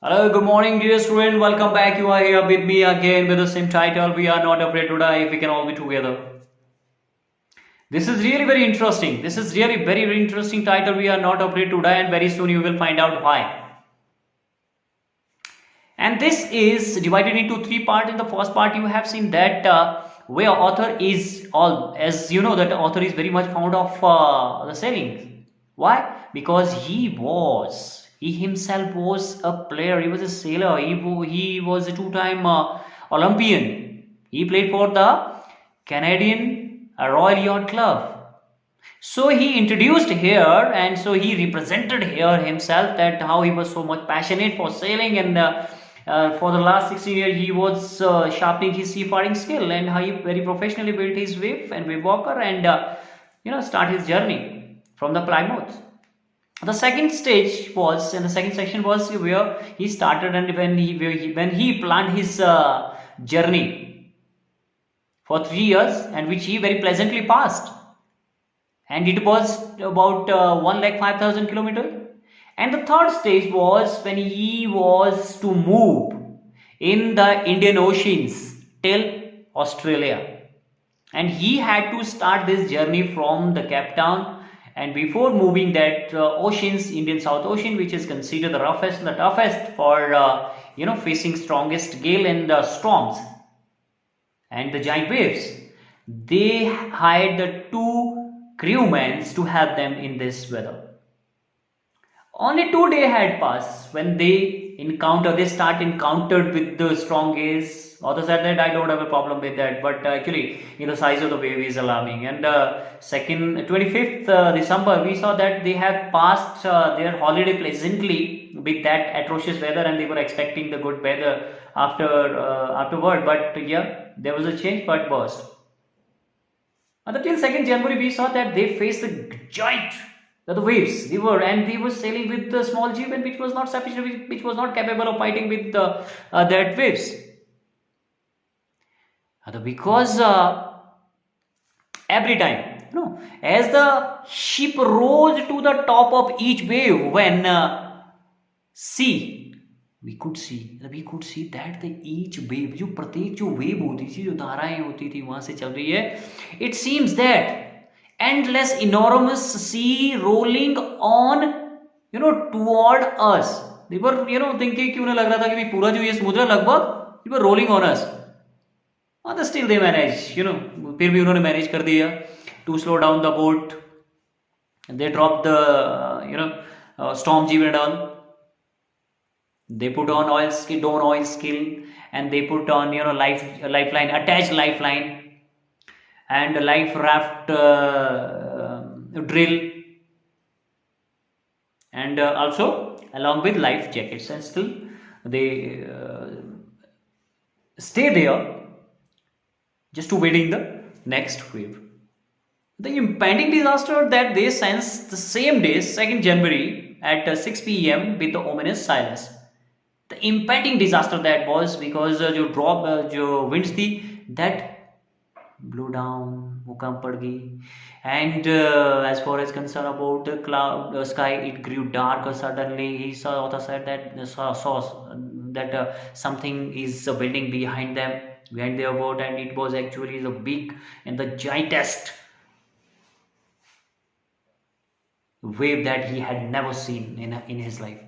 Hello, good morning, dear student. Welcome back. You are here with me again with the same title. We are not afraid to die if we can all be together. This is really very interesting. This is really very interesting title. We are not afraid to die, and very soon you will find out why. And this is divided into three parts. In the first part, you have seen that where author is all, as you know, that author is very much fond of the sailing. Why? Because he himself was a player. He was a sailor. He was a two-time Olympian. He played for the Canadian Royal Yacht Club. So he introduced here, and so he represented here himself that how he was so much passionate for sailing, and for the last 16 years he was sharpening his seafaring skill, and how he very professionally built his wave and wave walker, and start his journey from the Plymouth. The second stage was, and the second section was where he started, and when he planned his journey for 3 years, and which he very pleasantly passed, and it was about 1,05,000 kilometers. And the third stage was when he was to move in the Indian Oceans till Australia, and he had to start this journey from the Cape Town. And before moving that oceans, Indian South Ocean, which is considered the roughest and the toughest for facing strongest gale and storms and the giant waves, they hired the two crewmen to help them in this weather. Only 2 days had passed when they start encountered with the strong gales. Author said that I don't have a problem with that, but actually, the size of the wave is alarming. And second, 25th December, we saw that they have passed their holiday pleasantly with that atrocious weather, and they were expecting the good weather afterward. But yeah, there was a change, but burst. Until 2nd January, we saw that they faced the giant the waves. They were sailing with the small jeep, and which was not sufficient, which was not capable of fighting with that waves. Because every time, as the ship rose to the top of each wave, when see we could see that the each wave, जो प्रत्येक जो wave होती थी, जो धाराएं होती थी वहां से चल रही है, it seems that endless enormous sea rolling on toward us. They were thinking कि उन्हें लग रहा था कि पूरा जो ये समुद्र लगभग they were rolling on us. And still they managed, फिर भी उन्होंने manage कर दिया to slow down the boat. And they dropped the storm jeep and all. They put on oil skill, and they put on lifeline, attached lifeline, and a life raft drill, and also along with life jackets, and still they stay there just to waiting the next wave. The impending disaster that they sensed the same day, 2nd January at 6 p.m. with the ominous silence. The impending disaster that was because जो winds थी that blew down, वो कम पड़ गई, and as far as concerned about the cloud sky, it grew darker suddenly. He saw said that something is building behind their boat, and it was actually the big and the giantest wave that he had never seen in his life.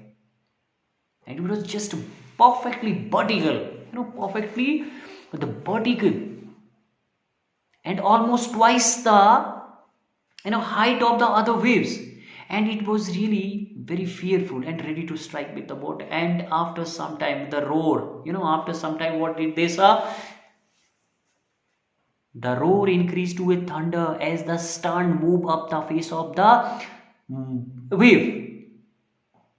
And it was just perfectly vertical, perfectly the vertical, and almost twice the height of the other waves. And it was really very fearful and ready to strike with the boat. And after some time, the roar, after some time, what did they saw? The roar increased to a thunder as the stern moved up the face of the wave.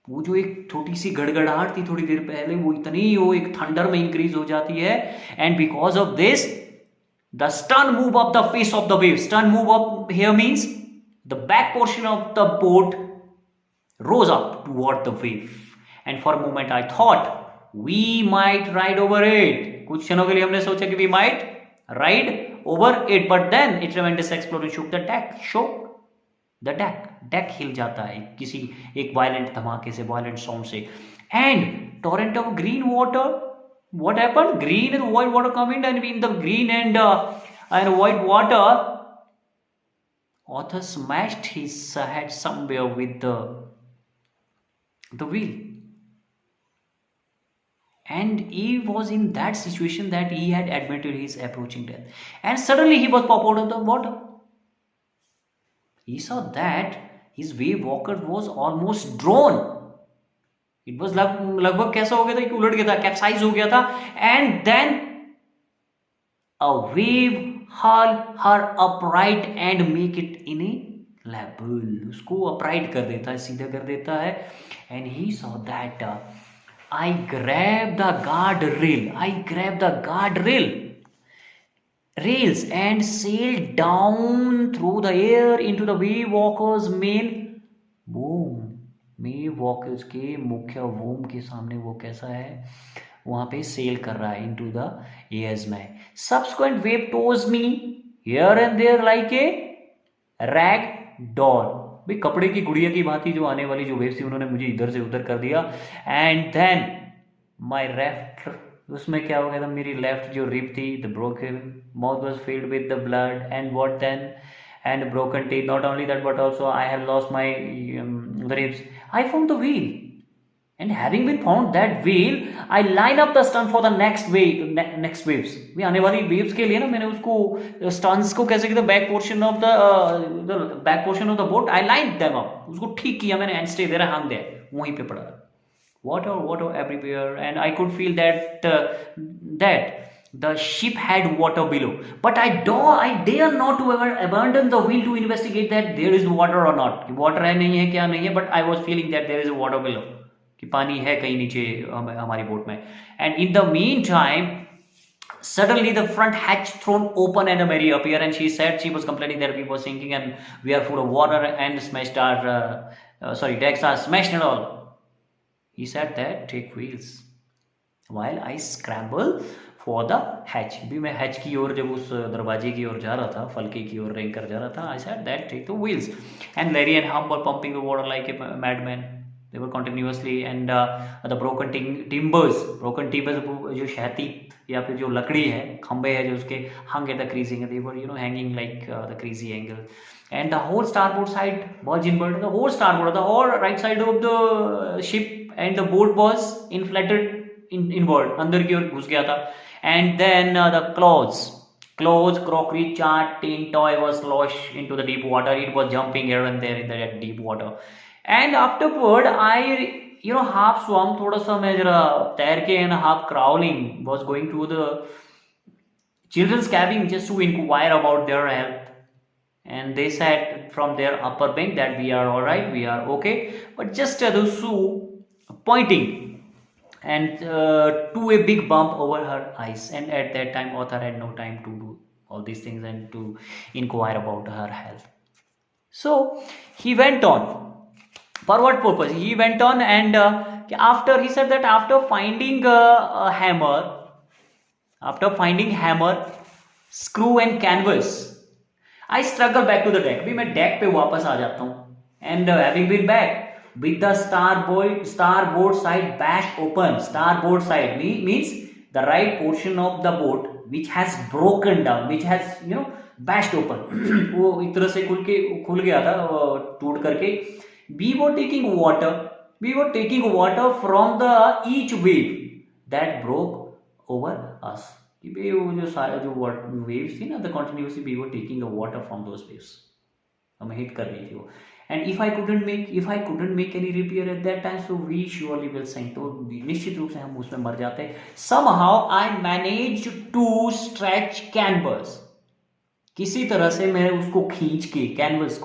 वो जो एक छोटी सी गड़गड़ाहट थी थोड़ी देर पहले, वो इतनी वो एक थंडर में इंक्रीज हो जाती है. And because of this the stern move up the face of the wave. Stern move up here means the back portion of the boat rose up toward the wave, and for a moment I thought we might ride over it. कुछ क्षणों के लिए हमने सोचा कि we might ride over it, but then a tremendous explosion shook the deck. Deck हिल जाता है किसी एक वायलेंट धमाके से, वायलेंट साउंड से, and torrent of green water. What happened? Green and white water come in, and in the green and white water, author smashed his head somewhere with the wheel. And he was in that situation that he had admitted his approaching death. And suddenly he was popped out of the water. He saw that his wave walker was almost drawn. It was लगभग कैसा हो गया था कि उलट गया था, capsize हो गया था. And then a wave haul her upright and make it in a level. उसको upright कर देता है, सीधा कर देता है. And he saw that I grabbed the guardrail rails and sailed down through the air into the wave walker's main boom. wave walkers के मुख्य बोम के सामने वो कैसा है, वहां पे सेल कर रहा है into the airs में. Subsequent wave tows me here and there like a rag doll. भाई कपड़े की गुड़िया की भांति जो आने वाली जो वेव्स थी उन्होंने मुझे इधर से उधर कर दिया. एंड देन माई लेफ्ट, उसमें क्या हो गया था, मेरी लेफ्ट जो रिब थी, the broken mouth was filled with the blood and what then and broken teeth. Not only that, but also I have lost my ribs. I found the wheel, and having been found that wheel, I line up the stunt for the next waves. भी आने वाली waves के लिए ना मैंने उसको stunts को कैसे किया, back portion of the back portion of the boat, I lined them up. उसको ठीक किया मैंने and stay there, hung there, वहीं पे पड़ा. Water everywhere, and I could feel that the ship had water below, but I dare not to ever abandon the wheel to investigate that there is water or not. कि water है नहीं है क्या नहीं है, but I was feeling that there is a water below, कि पानी है कहीं नीचे हमारी बोट में. And in the meantime, suddenly the front hatch thrown open and Mary appeared, and she said she was complaining that we were sinking and we are full of water and smashed our decks are smashed and all. He said that take wheels while I scramble for the hatch. भी मैं hatch की ओर, जब उस दरवाजे की ओर जा रहा था, फलके की ओर रेंग कर जा रहा था, I said that take the wheels. And Larry and Hum were pumping the water like a madman. They were continuously, and the broken timbers जो शहती या फिर जो लकड़ी है, खंबे है जो उसके hung at the creasing, they were hanging like the creasy angle. And the whole starboard side was inverted. The whole right side of the ship and the boat was inflated inward, अंदर की ओर घुस गया था. And then the clothes, crockery, chart, tin, toy was launched into the deep water. It was jumping here and there in that deep water. And afterward, I half swam, थोड़ा सा मैं जरा तैर के, and half crawling was going to the children's cabin just to inquire about their health. And they said from their upper bank that we are all right, we are okay, but just those two pointing and to a big bump over her eyes. And at that time author had no time to do all these things and to inquire about her health. So he went on. For what purpose? He went on, and he said that after finding hammer, screw and canvas, I struggle back to the deck. भी मैं deck पे वापस आ जाता हूँ. And having been back with the starboard side bashed open. Starboard side means the right portion of the boat which has broken down, which has bashed open. वो एक तरह से खुल गया था टूट करके. We were taking water from the each wave that broke over us. वो जो सारे जो waves थी ना, the continuously we were taking the water from those waves. हमें हिट कर रही थी वो. And if I couldn't make any repair at that time, so we surely will sink. तो निश्चित रूप से हम उसमें मर जाते. Somehow I managed to stretch canvas. किसी तरह से मैं उसको खींच के canvas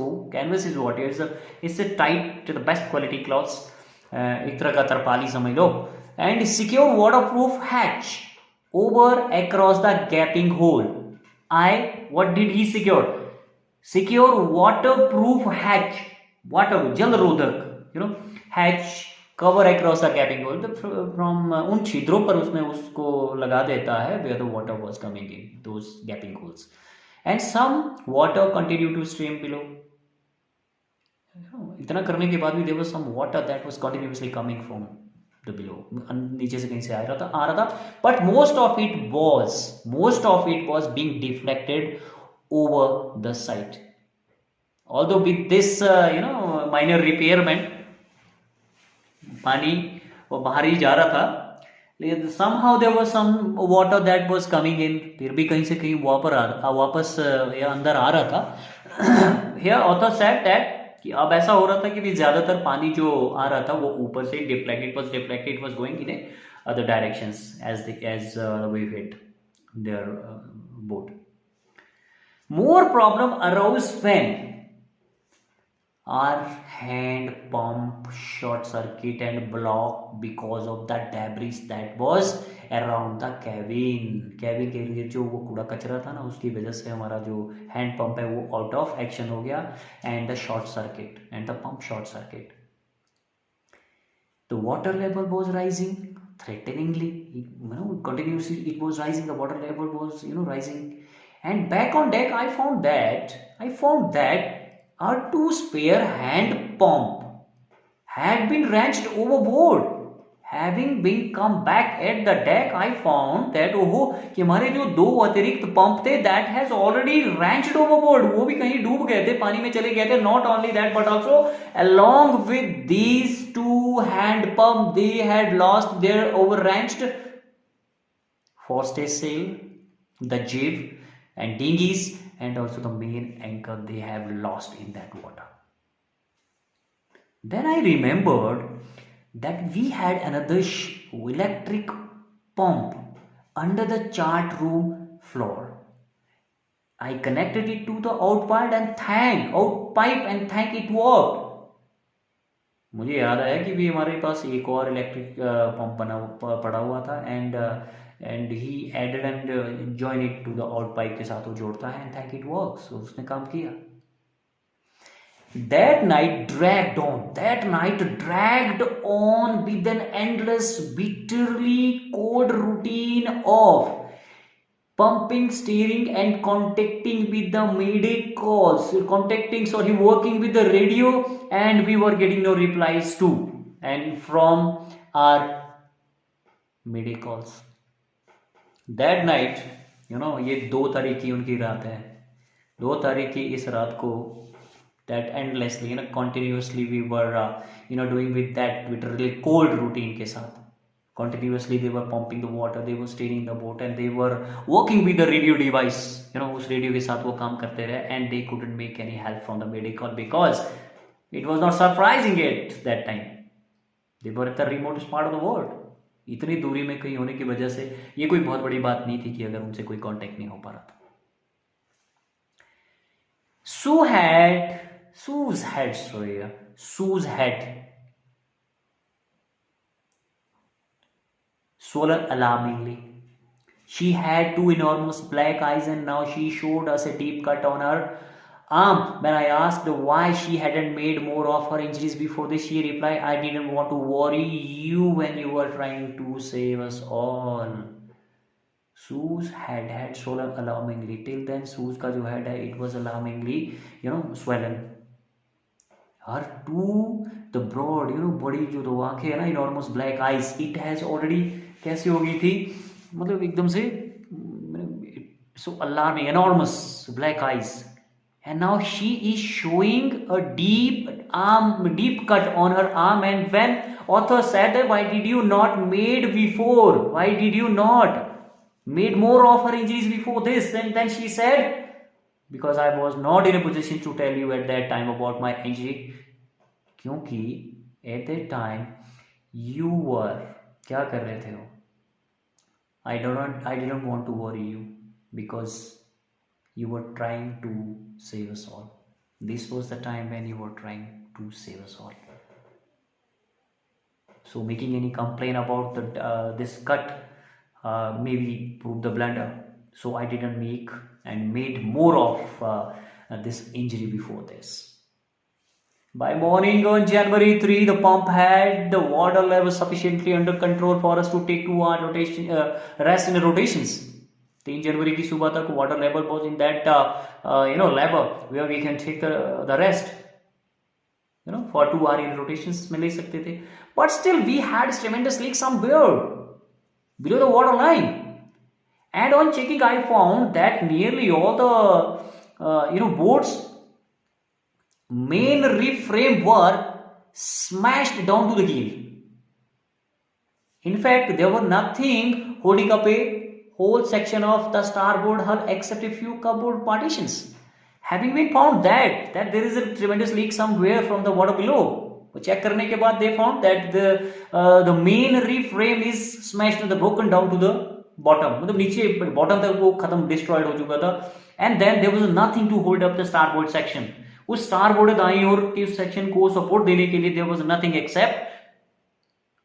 is what? It's a tight to the best quality cloths. एक तरह का तरपाली समझ लो. And secure waterproof hatch over across the gaping hole. What did he secure? Secure waterproof hatch, जल रोधक, hatch cover across the gaping hole. From उन छिद्रों पर उसने उसको लगा देता है where the water was coming in, those gaping holes. And some water continued to stream below. इतना करने के बाद भी there was some water that was continuously coming from the below, नीचे से कहीं से आ रहा था, but most of it was being deflected over the side. Although with this minor repairment, पानी वो बाहर ही जा रहा था, लेकिन somehow there was some water that was coming in, फिर भी कहीं से कहीं वापस या अंदर आ रहा था. Here author said that कि अब ऐसा हो रहा था कि ज्यादातर पानी जो आ रहा था वो ऊपर से deflected, it was going in other directions as the wave hit their boat. More problem arose when our hand pump short circuit and block because of the debris that was around the cabin के लिए जो वो कूड़ा कचरा था ना, उसकी वजह से हमारा जो हैंड पंप है वो आउट ऑफ एक्शन हो गया, and the short circuit and the pump short circuit. The water level was rising threateningly, continuously it was rising, the water level was rising, and back on deck I found that our 2 spare hand pump had been wrenched overboard. Having been come back at the deck, I found that कि हमारे जो 2 अतिरिक्त pump थे that has already wrenched overboard, वो भी कहीं डूब गए थे, पानी में चले गए थे. Not only that, but also along with these 2 hand pump, they had lost their overwrenched forestay, the jib and dinghies, and also the main anchor they have lost in that water. Then I remembered that we had another electric pump under the chart room floor. I connected it to the outpipe and thank it worked. मुझे याद आया कि भी हमारे पास एक और electric pump पड़ा हुआ था, and he added and join it to the out pipe के साथ वो जोड़ता है, एंड थैंक इट वर्क्स. उसने काम किया. That night dragged on with an endless, bitterly cold routine of pumping, steering, and working with the radio, and we were getting no replies too, and from our mayday calls. That night, ये 2 तारीख की उनकी रात है. 2 तारीख की इस रात को that endlessly, continuously we were doing with that literally cold routine के साथ. Continuously they were pumping the water, they were steering the boat, and they were working with the radio device. उस रेडियो के साथ वो काम करते रहे, and they couldn't make any help from the mayday call because it was not surprising at that time. They were at the remotest part of the world. इतनी दूरी में कहीं होने की वजह से ये कोई बहुत बड़ी बात नहीं थी कि अगर उनसे कोई कांटेक्ट नहीं हो पा रहा था. Sue's head swollen alarmingly. She had 2 enormous black eyes, and now she showed us a deep cut on her arm. When I asked why she hadn't made more of her injuries before this, she replied, I didn't want to worry you when you were trying to save us all. Sue's head had swollen alarmingly. Till then, Sue's का जो head है, it was alarmingly, swollen. Her the broad, बड़ी जो 2 आंखें है ना, enormous black eyes, it has already कैसी हो गई थी, मतलब एकदम से so alarming, enormous black eyes, and now she is showing a deep cut on her arm. And when author said that, why did you not made more of her injuries before this, and then she said, because I was not in a position to tell you at that time about my injury, क्योंकि at that time you were क्या कर रहे थे हो? I didn't want to worry you because you were trying to save us all. This was the time when you were trying to save us all. So making any complaint about this cut maybe proved the blunder. So I didn't made more of this injury before this. By morning on January 3, the pump had the water level sufficiently under control for us to take 2 hour rest in the rotations. 3 जनवरी की सुबह तक water level was in that level where we can take the rest. for 2 hour in rotations में ले सकते थे. But still we had tremendous leak somewhere below the water line. And on checking, I found that nearly all the boats main reef frame were smashed down to the keel. In fact, there were nothing holding up a whole section of the starboard hull except a few cupboard partitions. Having been found that there is a tremendous leak somewhere from the water below, तो check करने के बाद they found that the main reef frame is smashed and broken down to the bottom. मतलब नीचे bottom तक वो खत्म destroyed हो चुका था. And then there was nothing to hold up the starboard section. उस starboard दाईं ओर के section को support देने के लिए there was nothing except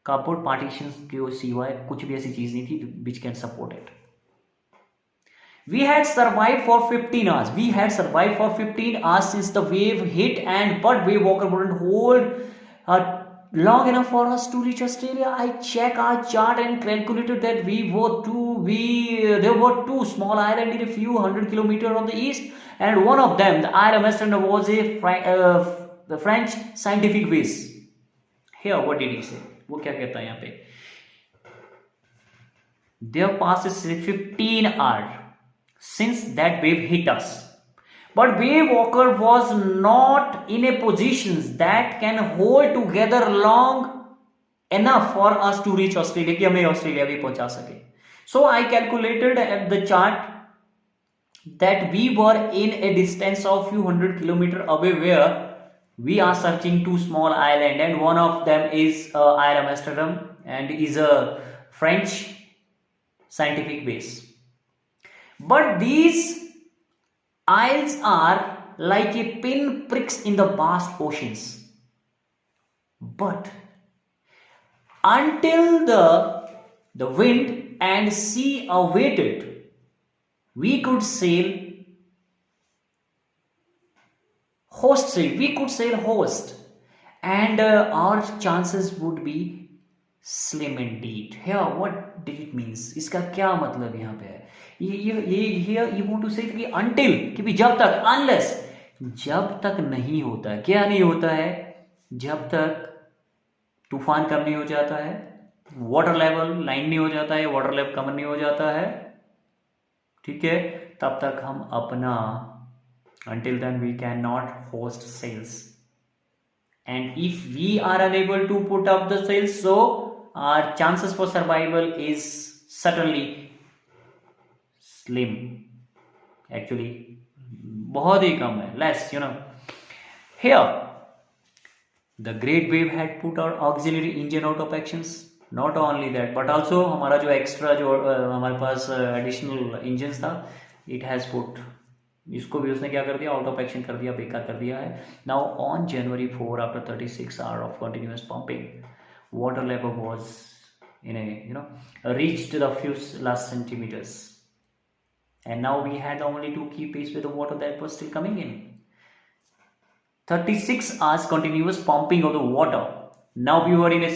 cupboard partitions के सिवाय कुछ भी ऐसी चीज नहीं थी which can support it. We had survived for 15 hours. We had survived for 15 hours since the wave hit, but wave walker wouldn't hold long enough for us to reach Australia. I checked our chart and calculated that there were two small islands in a few hundred kilometers on the east, and one of them, the Isle of was the French scientific base. Here, what did he say? वो क्या कहता है यहाँ पे? There passes 15 hours since that wave hit us, but wave walker was not in a position that can hold together long enough for us to reach Australia कि हमें Australia भी पहुंचा सके. So I calculated at the chart that we were in a distance of few hundred kilometers away where we are searching two small islands, and one of them is Isle of Amsterdam and is a French scientific base. But these isles are like a pin pricks in the vast oceans. But until the wind and sea awaited, we could sail host, and our chances would be slim indeed. Here, what did it means? इसका क्या मतलब यहाँ पे है? ये want to say कि until, कि भी जब तक, unless, जब तक नहीं होता है. क्या नहीं होता है? जब तक तूफान कम नहीं हो जाता है, वाटर लेवल लाइन नहीं हो जाता है, वाटर लेवल कम नहीं हो जाता है, ठीक है, तब तक हम अपना until then we cannot host sails. And if we are unable to put up the sails, so our chances for survival is certainly slim. Actually बहुत ही कम है, less, Here the great wave had put our auxiliary engine out of actions. Not only that, but also हमारा जो extra जो हमारे पास additional engines था, it has put, इसको भी उसने क्या कर दिया, आउट ऑफ एक्शन कर दिया, बेकार कर दिया है. Now on January 4, after 36 hours of continuous pumping, water level was in a reached the few last centimeters, and now we had only to keep pace with the water that was still coming in. 36 hours continuous pumping of the water. Now we were in a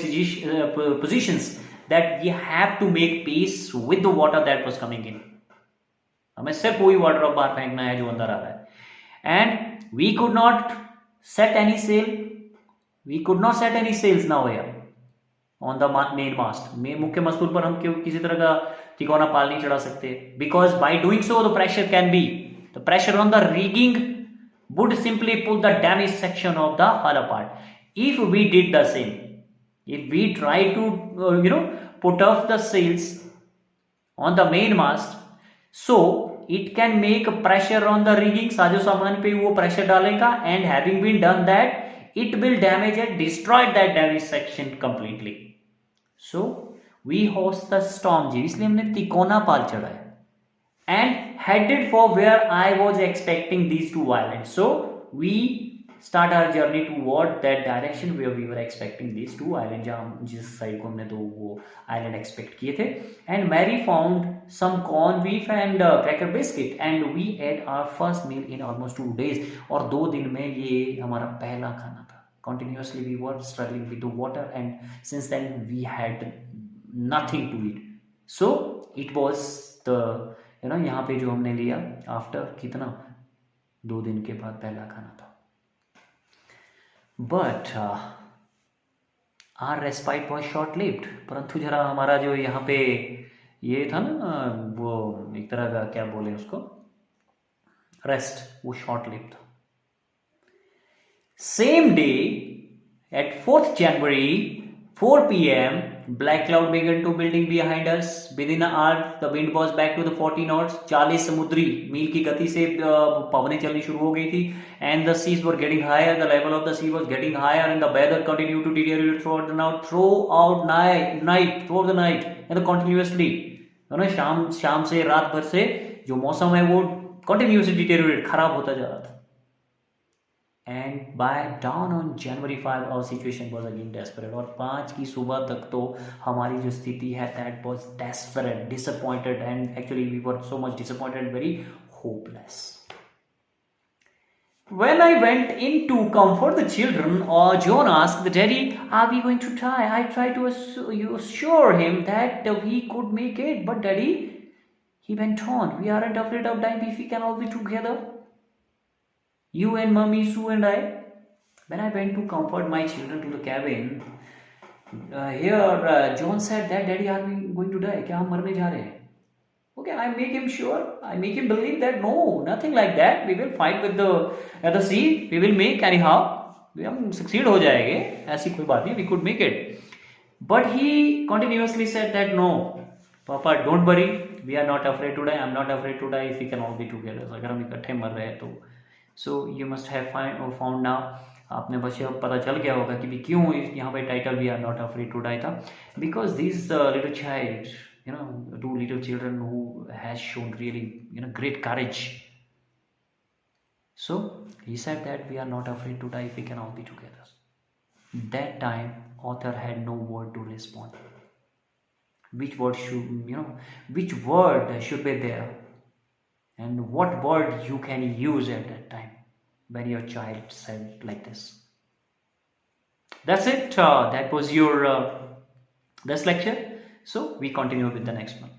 positions that we have to make pace with the water that was coming in. हमें सिर्फ वही water drop बाहर फेंकना है जो अंदर आ रहा है. And we could not set any sails now here on the main mast. मुख्य मस्तूल पर हम किसी तरह का तिकोना पाल नहीं चढ़ा सकते, because by doing so the pressure on the rigging would simply pull the damage section of the hull apart. If we did the same, if we try to put of the sails on the main mast, so it can make pressure on the rigging. साजो सामान पे वो pressure डालेगा, and having been done that, it will damage and destroy that damaged section completely. So we host the storm J, इसलिए हमने तिकोना पाल चढ़ा है, and headed for where I was expecting these two islands. So we start our journey toward that direction where we were expecting these two islands, जहाँ जिस side को हमने दो वो island expect किए थे. And Mary found some corn beef and cracker biscuit, and we ate our first meal in almost 2 days. और 2 दिन में ये हमारा पहला खाना था. Continuously we were struggling with the water, and since then we had nothing to eat. So it was the यहाँ पे जो हमने लिया आफ्टर कितना 2 दिन के बाद पहला खाना था. But our respite was short lived, परंतु जरा हमारा जो यहाँ पे ये था ना, वो एक तरह का क्या बोले उसको, रेस्ट, वो शॉर्ट लिव्ड था. Same day at 4th January 4 p.m. black cloud began to building behind us. Within an hour the wind was back to the 40 knots. 40 समुद्री मील की गति से पवनें चलनी शुरू हो गई थी. And the seas were getting higher. The level of the sea was getting higher, and the weather continued to deteriorate throughout the night and continuously. है ना, शाम से रात भर से जो मौसम है वो continuously deteriorate, खराब होता जा रहा था. And by dawn on January 5 our situation was again desperate. और 5 की सुबह तक तो हमारी जो स्थिति है that was desperate, disappointed, and actually we were so much disappointed, very hopeless. When I went in to comfort the children, John asked, "Daddy, are we going to die?" I tried to assure him that we could make it, but Daddy, he went on, "We aren't afraid of dying if we can all be together. You and Mummy, Sue and I." When I went to comfort my children to the cabin, John said that, "Daddy, are we going to die? क्या हम मरने जा रहे हैं?" Okay, I make him sure. I make him believe that no, nothing like that. We will fight with the sea. We will make anyhow. हम succeed हो जाएंगे. ऐसी कोई बात नहीं. We could make it. But he continuously said that no, Papa, don't worry. We are not afraid to die. I'm not afraid to die if we can all be together. अगर हम इकट्ठे मर रहे हैं तो. So you must have found now. आपने बस अब पता चल गया होगा कि भी क्यों यहाँ पे title we are not afraid to die था. Because this little child, you know, 2 little children who has shown really, you know, great courage. So he said that we are not afraid to die if we can all be together. That time author had no word to respond. Which word should be there, and what word you can use at that time when your child said like this. That's it. That was your this lecture. So we continue with the next one.